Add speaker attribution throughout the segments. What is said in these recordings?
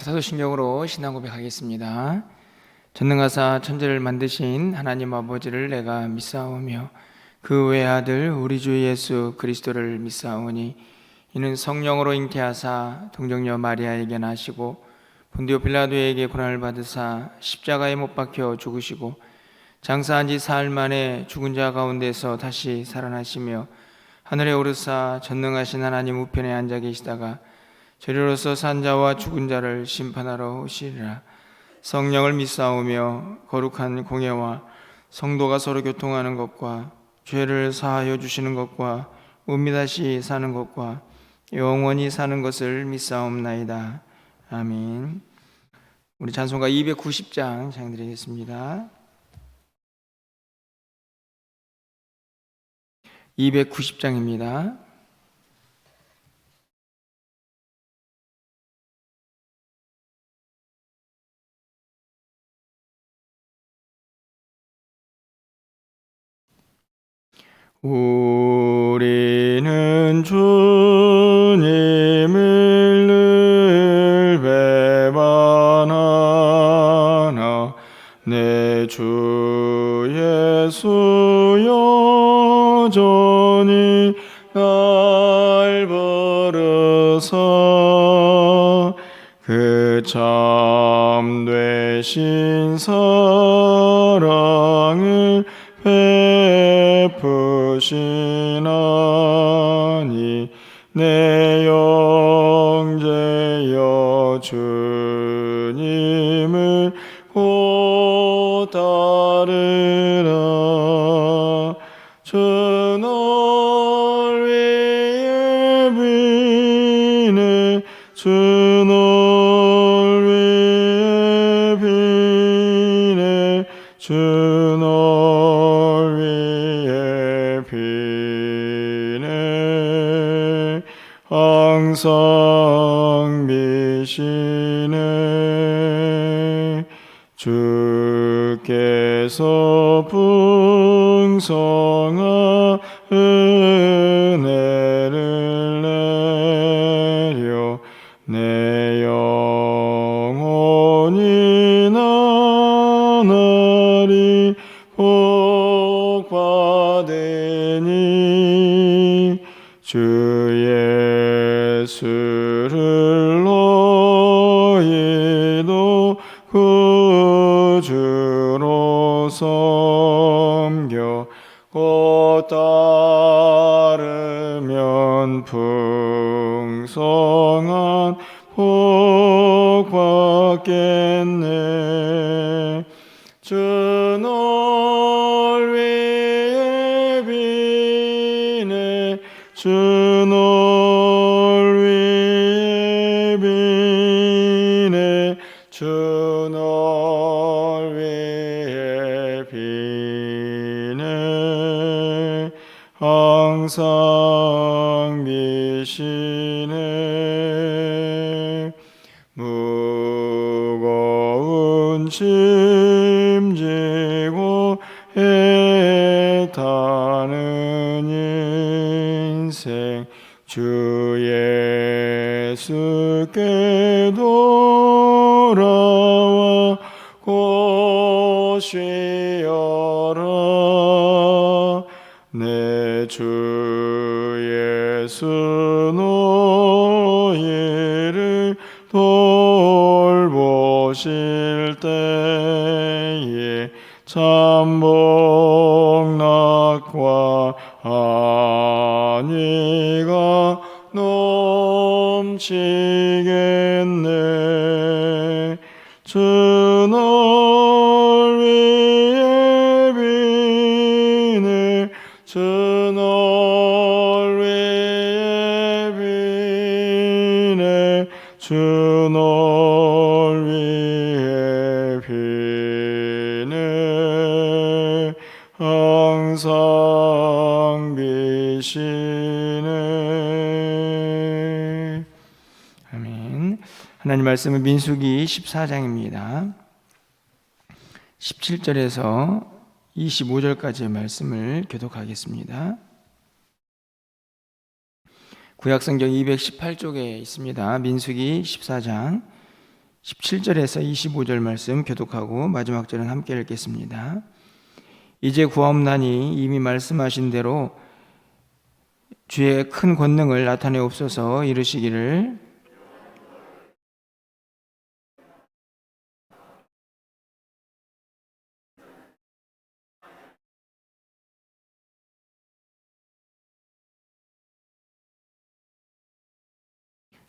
Speaker 1: 사도신경으로 신앙 고백하겠습니다. 전능하사 천지를 만드신 하나님 아버지를 내가 믿사오며 그 외아들 우리 주 예수 그리스도를 믿사오니 이는 성령으로 잉태하사 동정녀 마리아에게 나시고 본디오 빌라도에게 고난을 받으사 십자가에 못 박혀 죽으시고 장사한 지 사흘 만에 죽은 자 가운데서 다시 살아나시며 하늘에 오르사 전능하신 하나님 우편에 앉아 계시다가 저리로서 산 자와 죽은 자를 심판하러 오시리라. 성령을 믿사오며 거룩한 공예와 성도가 서로 교통하는 것과 죄를 사하여 주시는 것과 몸이 다시 사는 것과 영원히 사는 것을 믿사옵나이다. 아멘. 우리 찬송가 290장 찬양드리겠습니다. 290장입니다. 우리는 주님을 늘 배반하나 내 주 예수 여전히 날 버려서 그 참되신 사랑을 베푸시나니 내 영제여 주님을 곧 따르라. 주 널 위해 비네 주 널 위해 비네 주 널 위해 비네 항상 비시네. 주께서 풍성한 은혜를 내려 내 영혼이 나날이 복받으니 주 예수를 너희도 구주로 섬겨 곧 따르면 풍성한 복 받겠네. 주 널 위해 비네 주 널 위해 비네 주 널 위해 비네 항상 비시네. 무거운 짐 지고 애타는 인생 주 예수께 돌아와 곧 쉬어라. 내 주 예수 너희를 돌보실 때에 참 복락과 안위가 넘치겠네. 주 널 위해 비네 주 널 위해 비네 주 널 위해 비네 항상 비시네. 아멘. 하나님 말씀은 민수기 14장입니다. 17절에서 25절까지의 말씀을 교독하겠습니다. 구약성경 218쪽에 있습니다. 민수기 14장 17절에서 25절 말씀 교독하고 마지막 절은 함께 읽겠습니다. 이제 구하옵나니 이미 말씀하신 대로 주의 큰 권능을 나타내옵소서. 이르시기를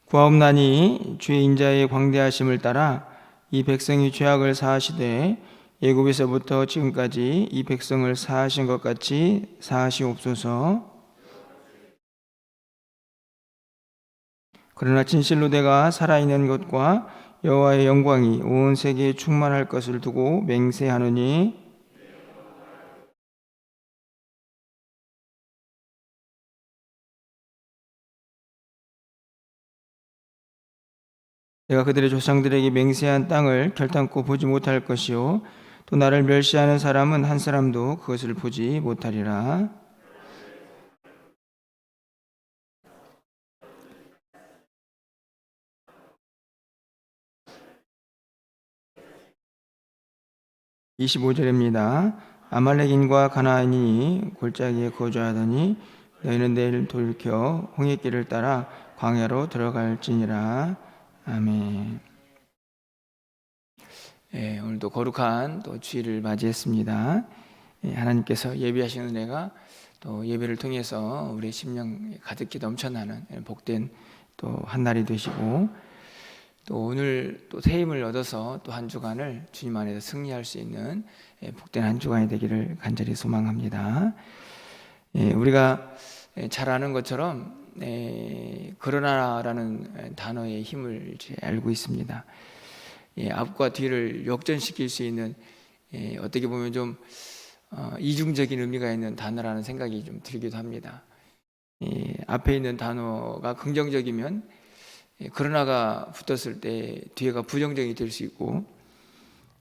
Speaker 1: 구하옵나니 주의 인자의 광대하심을 따라 이 백성이 죄악을 사하시되 애굽에서부터 지금까지 이 백성을 사하신 것 같이 사하시옵소서. 그러나 진실로 내가 살아있는 것과 여호와의 영광이 온 세계에 충만할 것을 두고 맹세하노니 내가 그들의 조상들에게 맹세한 땅을 결단코 보지 못할 것이요 또 나를 멸시하는 사람은 한 사람도 그것을 보지 못하리라. 25절입니다. 아말렉인과 가나안인이 골짜기에 거주하더니 너희는 내일 돌이켜 홍해길을 따라 광야로 들어갈지니라. 아멘. 오늘도 거룩한 또 주일을 맞이했습니다. 하나님께서 예비하시는 은혜가 또 예배를 통해서 우리의 심령 가득히 넘쳐나는 복된 또 한 날이 되시고 또 오늘 또 새 힘을 얻어서 또 한 주간을 주님 안에서 승리할 수 있는 복된 한 주간이 되기를 간절히 소망합니다. 우리가 잘 아는 것처럼 그러나라는 단어의 힘을 알고 있습니다. 앞과 뒤를 역전시킬 수 있는 어떻게 보면 좀 이중적인 의미가 있는 단어라는 생각이 좀 들기도 합니다. 앞에 있는 단어가 긍정적이면 그러나가 붙었을 때 뒤에가 부정적이 될 수 있고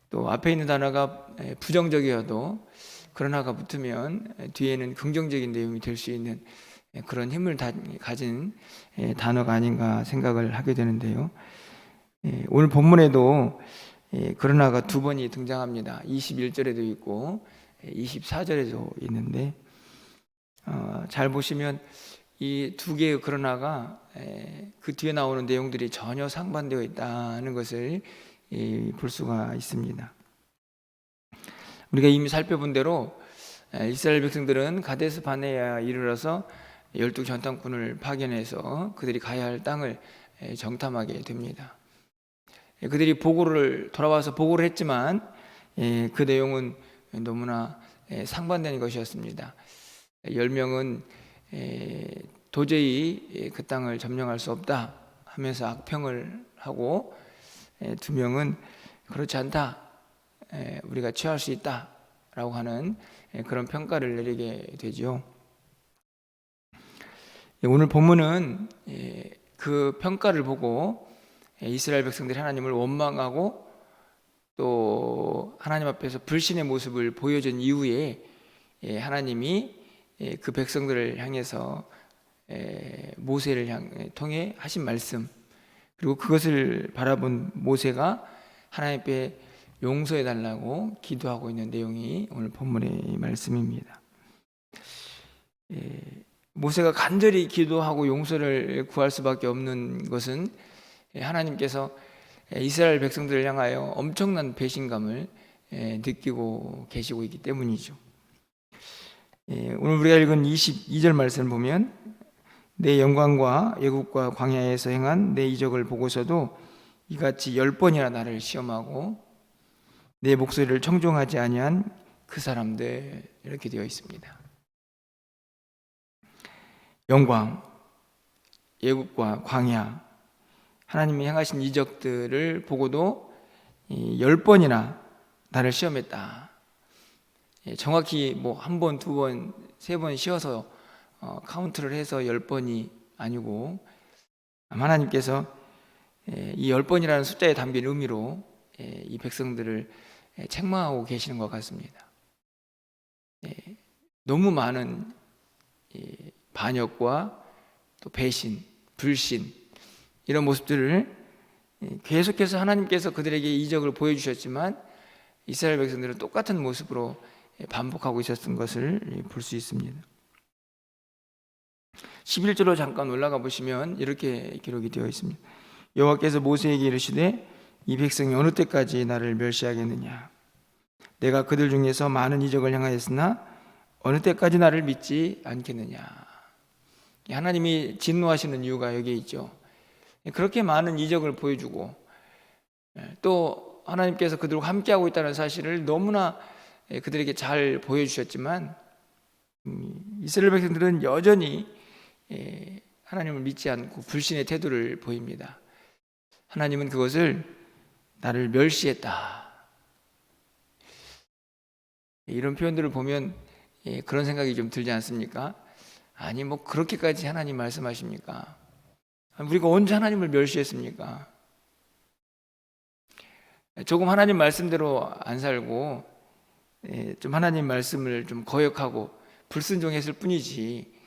Speaker 1: 또 앞에 있는 단어가 부정적이어도 그러나가 붙으면 뒤에는 긍정적인 내용이 될 수 있는 그런 힘을 가진 단어가 아닌가 생각을 하게 되는데요. 오늘 본문에도 그러나가 두 번이 등장합니다. 21절에도 있고 24절에도 있는데 잘 보시면 이 두 개의 그러나가 그 뒤에 나오는 내용들이 전혀 상반되어 있다는 것을 볼 수가 있습니다. 우리가 이미 살펴본 대로 이스라엘 백성들은 가데스 바네아에 이르러서 12 전탐꾼을 파견해서 그들이 가야 할 땅을 정탐하게 됩니다. 그들이 돌아와서 보고를 했지만 그 내용은 너무나 상반되는 것이었습니다. 10명은 도저히 그 땅을 점령할 수 없다 하면서 악평을 하고 2명은 그렇지 않다, 우리가 취할 수 있다 라고 하는 그런 평가를 내리게 되죠. 오늘 본문은 그 평가를 보고 이스라엘 백성들이 하나님을 원망하고 또 하나님 앞에서 불신의 모습을 보여준 이후에 하나님이 그 백성들을 향해서 모세를 통해 하신 말씀, 그리고 그것을 바라본 모세가 하나님 앞에 용서해 달라고 기도하고 있는 내용이 오늘 본문의 말씀입니다. 모세가 간절히 기도하고 용서를 구할 수밖에 없는 것은 하나님께서 이스라엘 백성들을 향하여 엄청난 배신감을 느끼고 계시고 있기 때문이죠. 오늘 우리가 읽은 22절 말씀을 보면 내 영광과 애국과 광야에서 행한 내 이적을 보고서도 이같이 10번이나 나를 시험하고 내 목소리를 청종하지 아니한 그 사람들, 이렇게 되어 있습니다. 영광, 애국과 광야, 하나님이 행하신 이적들을 보고도 10번이나 나를 시험했다. 정확히 뭐 한 번, 두 번, 세 번 쉬어서 카운트를 해서 10번이 아니고 하나님께서 이 10번이라는 숫자에 담긴 의미로 이 백성들을 책망하고 계시는 것 같습니다. 너무 많은 반역과 또 배신, 불신, 이런 모습들을 계속해서 하나님께서 그들에게 이적을 보여주셨지만 이스라엘 백성들은 똑같은 모습으로 반복하고 있었던 것을 볼 수 있습니다. 11절로 잠깐 올라가 보시면 이렇게 기록이 되어 있습니다. 여호와께서 모세에게 이르시되 이 백성이 어느 때까지 나를 멸시하겠느냐? 내가 그들 중에서 많은 이적을 행하였으나 어느 때까지 나를 믿지 않겠느냐? 하나님이 진노하시는 이유가 여기에 있죠. 그렇게 많은 이적을 보여주고 또 하나님께서 그들과 함께하고 있다는 사실을 너무나 그들에게 잘 보여주셨지만 이스라엘 백성들은 여전히 하나님을 믿지 않고 불신의 태도를 보입니다. 하나님은 그것을 나를 멸시했다. 이런 표현들을 보면 그런 생각이 좀 들지 않습니까? 아니 뭐 그렇게까지 하나님 말씀하십니까? 우리가 언제 하나님을 멸시했습니까? 조금 하나님 말씀대로 안 살고 좀 하나님 말씀을 좀 거역하고 불순종했을 뿐이지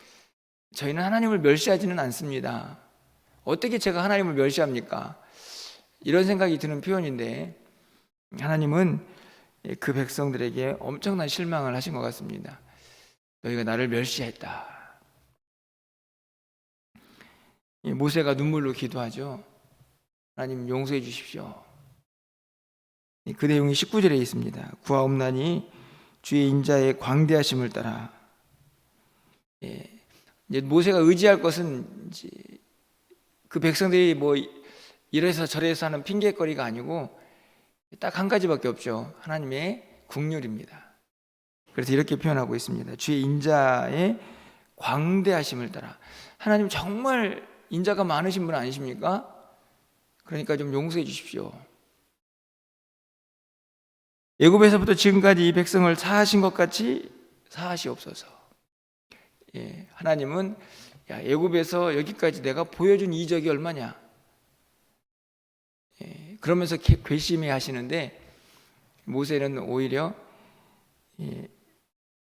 Speaker 1: 저희는 하나님을 멸시하지는 않습니다. 어떻게 제가 하나님을 멸시합니까? 이런 생각이 드는 표현인데 하나님은 그 백성들에게 엄청난 실망을 하신 것 같습니다. 너희가 나를 멸시했다. 모세가 눈물로 기도하죠. 하나님 용서해 주십시오. 그 내용이 19절에 있습니다. 구하옵나니 주의 인자의 광대하심을 따라. 이제 모세가 의지할 것은 그 백성들이 뭐 이래서 저래서 하는 핑계거리가 아니고 딱 한 가지밖에 없죠. 하나님의 긍휼입니다. 그래서 이렇게 표현하고 있습니다. 주의 인자의 광대하심을 따라. 하나님 정말 인자가 많으신 분 아니십니까? 그러니까 좀 용서해 주십시오. 애굽에서부터 지금까지 이 백성을 사하신 것 같이 사하시옵소서. 하나님은 애굽에서 여기까지 내가 보여준 이적이 얼마냐? 그러면서 괘씸해 하시는데 모세는 오히려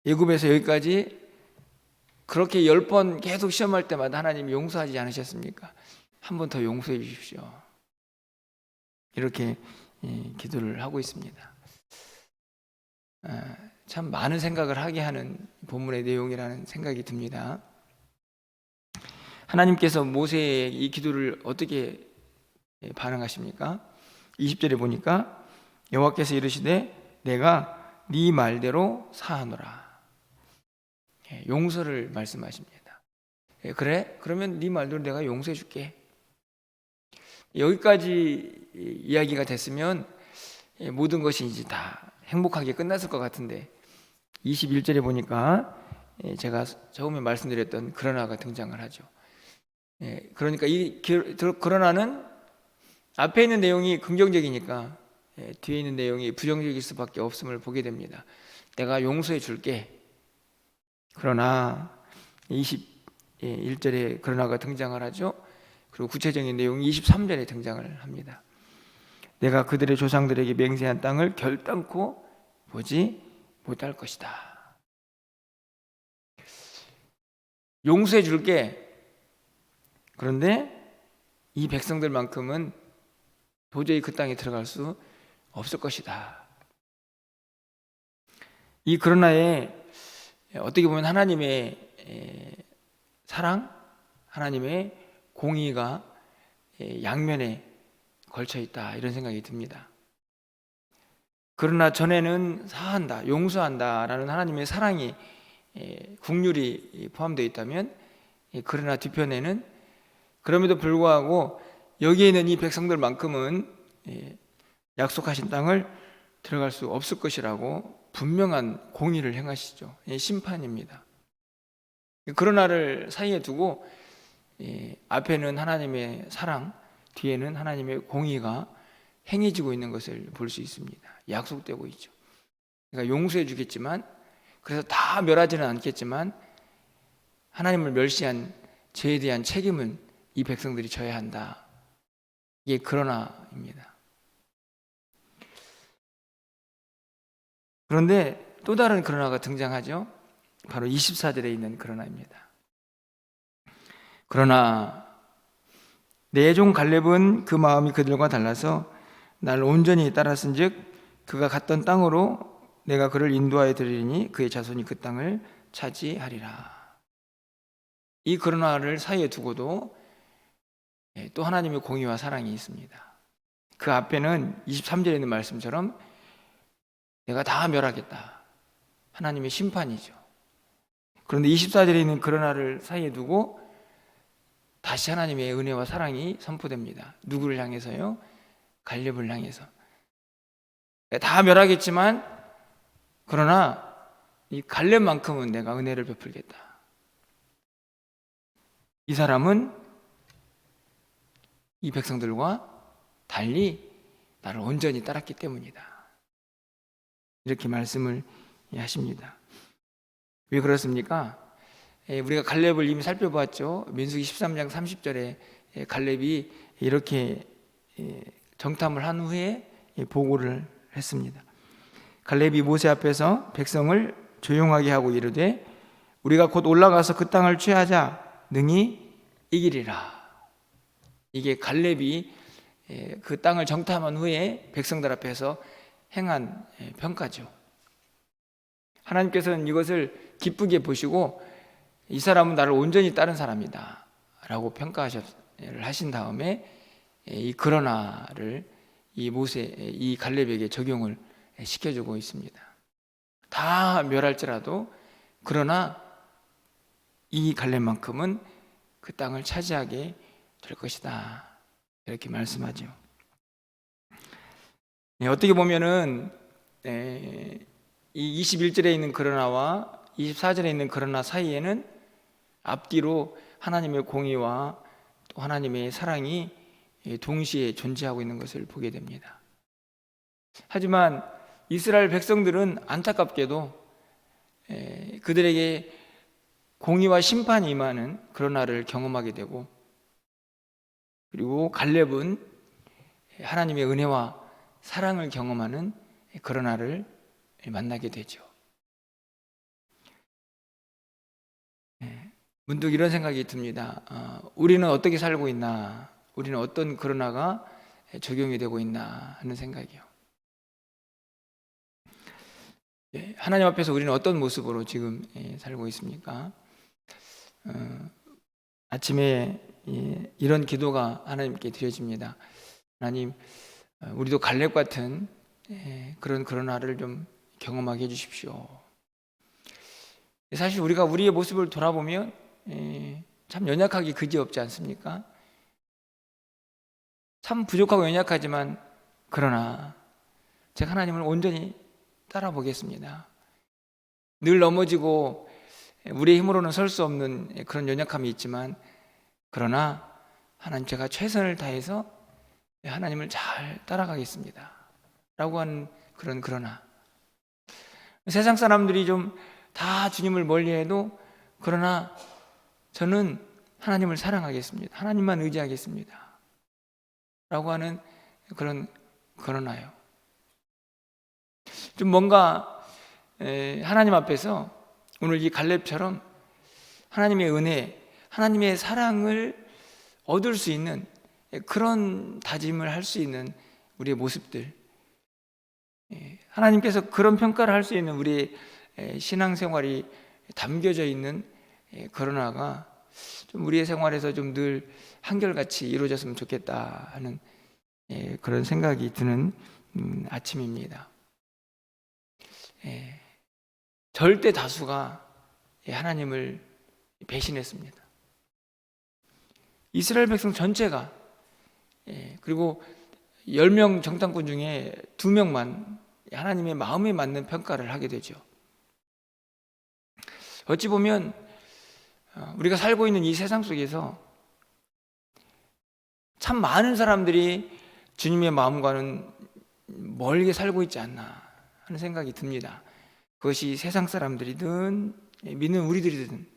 Speaker 1: 애굽에서 여기까지 그렇게 10번 계속 시험할 때마다 하나님이 용서하지 않으셨습니까? 한 번 더 용서해 주십시오. 이렇게 기도를 하고 있습니다. 참 많은 생각을 하게 하는 본문의 내용이라는 생각이 듭니다. 하나님께서 모세의 이 기도를 어떻게 반응하십니까? 20절에 보니까 여호와께서 이르시되 내가 네 말대로 사하노라. 용서를 말씀하십니다. 그래? 그러면 네 말대로 내가 용서해 줄게. 여기까지 이야기가 됐으면 모든 것이 이제 다 행복하게 끝났을 것 같은데 21절에 보니까 제가 처음에 말씀드렸던 그러나가 등장을 하죠. 그러니까 이 그러나는 앞에 있는 내용이 긍정적이니까 뒤에 있는 내용이 부정적일 수밖에 없음을 보게 됩니다. 내가 용서해 줄게. 그러나 21절에 그러나가 등장을 하죠. 그리고 구체적인 내용이 23절에 등장을 합니다. 내가 그들의 조상들에게 맹세한 땅을 결단코 보지 못할 것이다. 용서해 줄게. 그런데 이 백성들만큼은 도저히 그 땅에 들어갈 수 없을 것이다. 이 그러나에 어떻게 보면 하나님의 사랑, 하나님의 공의가 양면에 걸쳐 있다 이런 생각이 듭니다. 그러나 전에는 사한다, 용서한다라는 하나님의 사랑이 긍휼이 포함되어 있다면 그러나 뒤편에는 그럼에도 불구하고 여기에 있는 이 백성들만큼은 약속하신 땅을 들어갈 수 없을 것이라고 분명한 공의를 행하시죠. 심판입니다. 그러나를 사이에 두고 앞에는 하나님의 사랑, 뒤에는 하나님의 공의가 행해지고 있는 것을 볼 수 있습니다. 약속되고 있죠. 그러니까 용서해 주겠지만, 그래서 다 멸하지는 않겠지만 하나님을 멸시한 죄에 대한 책임은 이 백성들이 져야 한다. 이게 그러나입니다. 그런데 또 다른 그러나가 등장하죠. 바로 24절에 있는 그러나입니다. 그러나 내 종 갈렙은 그 마음이 그들과 달라서 날 온전히 따랐은즉 그가 갔던 땅으로 내가 그를 인도하여 드리리니 그의 자손이 그 땅을 차지하리라. 이 그러나를 사이에 두고도 또 하나님의 공의와 사랑이 있습니다. 그 앞에는 23절에 있는 말씀처럼 내가 다 멸하겠다. 하나님의 심판이죠. 그런데 24절에 있는 그러나를 사이에 두고 다시 하나님의 은혜와 사랑이 선포됩니다. 누구를 향해서요? 갈렙을 향해서. 다 멸하겠지만 그러나 이 갈렙만큼은 내가 은혜를 베풀겠다. 이 사람은 이 백성들과 달리 나를 온전히 따랐기 때문이다. 이렇게 말씀을 하십니다. 왜 그렇습니까? 우리가 갈렙을 이미 살펴보았죠. 민수기 13장 30절에 갈렙이 이렇게 정탐을 한 후에 보고를 했습니다. 갈렙이 모세 앞에서 백성을 조용하게 하고 이르되 우리가 곧 올라가서 그 땅을 취하자 능히 이기리라. 이게 갈렙이 그 땅을 정탐한 후에 백성들 앞에서 행한 평가죠. 하나님께서는 이것을 기쁘게 보시고 이 사람은 나를 온전히 따른 사람이다 라고 평가하신 다음에 이 그러나를 이 갈렙에게 적용을 시켜주고 있습니다. 다 멸할지라도 그러나 이 갈렙만큼은 그 땅을 차지하게 될 것이다, 이렇게 말씀하죠. 어떻게 보면은 이 21절에 있는 그러나와 24절에 있는 그러나 사이에는 앞뒤로 하나님의 공의와 또 하나님의 사랑이 동시에 존재하고 있는 것을 보게 됩니다. 하지만 이스라엘 백성들은 안타깝게도 그들에게 공의와 심판이 임하는 그러나를 경험하게 되고, 그리고 갈렙은 하나님의 은혜와 사랑을 경험하는 그러나를 만나게 되죠. 문득 이런 생각이 듭니다. 우리는 어떻게 살고 있나? 우리는 어떤 그러나가 적용이 되고 있나 하는 생각이요. 하나님 앞에서 우리는 어떤 모습으로 지금 살고 있습니까? 아침에 이런 기도가 하나님께 드려집니다. 하나님, 우리도 갈렙 같은 그런 그러나를 좀 경험하게 해주십시오. 사실 우리가 우리의 모습을 돌아보면 참 연약하기 그지없지 않습니까? 참 부족하고 연약하지만 그러나 제가 하나님을 온전히 따라 보겠습니다. 늘 넘어지고 우리의 힘으로는 설 수 없는 그런 연약함이 있지만 그러나 하나님, 제가 최선을 다해서 하나님을 잘 따라가겠습니다 라고 하는 그런 그러나, 세상 사람들이 좀 다 주님을 멀리해도 그러나 저는 하나님을 사랑하겠습니다, 하나님만 의지하겠습니다 라고 하는 그런 그러나요. 좀 뭔가 하나님 앞에서 오늘 이 갈렙처럼 하나님의 은혜, 하나님의 사랑을 얻을 수 있는 그런 다짐을 할 수 있는 우리의 모습들, 하나님께서 그런 평가를 할 수 있는 우리의 신앙생활이 담겨져 있는 그러나가 좀 우리의 생활에서 좀 늘 한결같이 이루어졌으면 좋겠다 하는 그런 생각이 드는 아침입니다. 절대 다수가 하나님을 배신했습니다. 이스라엘 백성 전체가, 그리고 10명 정탐꾼 중에 2명만 하나님의 마음에 맞는 평가를 하게 되죠. 어찌 보면 우리가 살고 있는 이 세상 속에서 참 많은 사람들이 주님의 마음과는 멀게 살고 있지 않나 하는 생각이 듭니다. 그것이 세상 사람들이든 믿는 우리들이든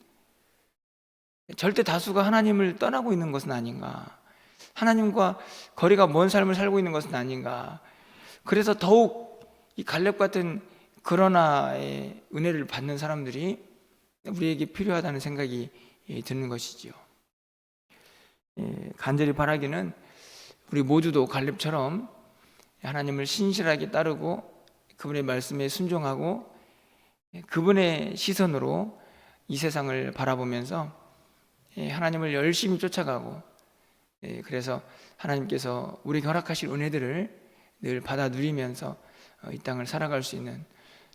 Speaker 1: 절대 다수가 하나님을 떠나고 있는 것은 아닌가, 하나님과 거리가 먼 삶을 살고 있는 것은 아닌가. 그래서 더욱 이 갈렙 같은 그러나의 은혜를 받는 사람들이 우리에게 필요하다는 생각이 드는 것이지요. 간절히 바라기는 우리 모두도 갈렙처럼 하나님을 신실하게 따르고 그분의 말씀에 순종하고 그분의 시선으로 이 세상을 바라보면서 하나님을 열심히 쫓아가고, 그래서 하나님께서 우리에게 허락하실 은혜들을 늘 받아 누리면서 이 땅을 살아갈 수 있는,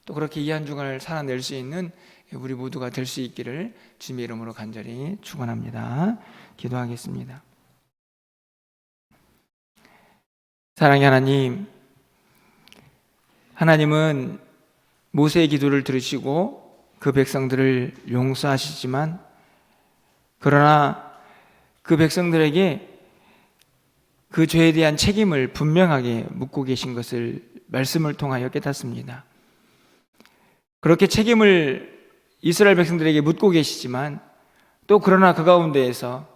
Speaker 1: 또 그렇게 이 한 주간을 살아낼 수 있는 우리 모두가 될 수 있기를 주님의 이름으로 간절히 축원합니다. 기도하겠습니다. 사랑의 하나님, 하나님은 모세의 기도를 들으시고 그 백성들을 용서하시지만, 그러나 그 백성들에게 그 죄에 대한 책임을 분명하게 묻고 계신 것을 말씀을 통하여 깨닫습니다. 그렇게 책임을 이스라엘 백성들에게 묻고 계시지만, 또 그러나 그 가운데에서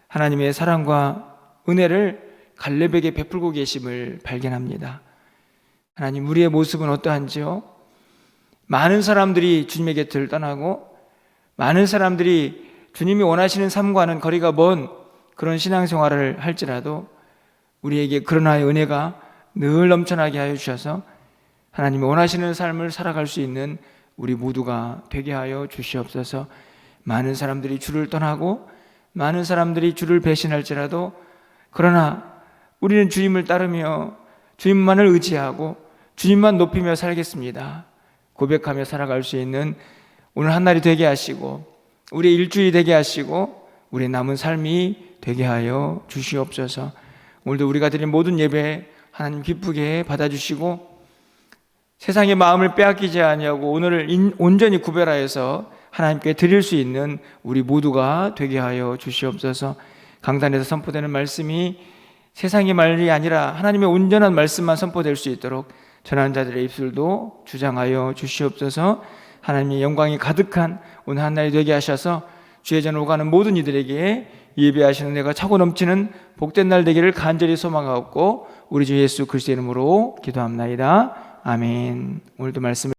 Speaker 1: 하나님의 사랑과 은혜를 갈렙에게 베풀고 계심을 발견합니다. 하나님, 우리의 모습은 어떠한지요? 많은 사람들이 주님의 곁을 떠나고 많은 사람들이 주님이 원하시는 삶과는 거리가 먼 그런 신앙생활을 할지라도 우리에게 그러나의 은혜가 늘 넘쳐나게 하여 주셔서 하나님이 원하시는 삶을 살아갈 수 있는 우리 모두가 되게 하여 주시옵소서. 많은 사람들이 주를 떠나고 많은 사람들이 주를 배신할지라도 그러나 우리는 주님을 따르며 주님만을 의지하고 주님만 높이며 살겠습니다 고백하며 살아갈 수 있는 오늘 한 날이 되게 하시고 우리의 일주일이 되게 하시고 우리의 남은 삶이 되게 하여 주시옵소서. 오늘도 우리가 드린 모든 예배 하나님 기쁘게 받아주시고 세상의 마음을 빼앗기지 아니하고 오늘을 온전히 구별하여서 하나님께 드릴 수 있는 우리 모두가 되게 하여 주시옵소서. 강단에서 선포되는 말씀이 세상의 말이 아니라 하나님의 온전한 말씀만 선포될 수 있도록 전하는 자들의 입술도 주장하여 주시옵소서. 하나님의 영광이 가득한 오늘 한 날이 되게 하셔서 주의 전을 오가는 모든 이들에게 예배하시는 내가 차고 넘치는 복된 날 되기를 간절히 소망하옵고 우리 주 예수 그리스도의 이름으로 기도합나이다. 아멘. 오늘도 말씀을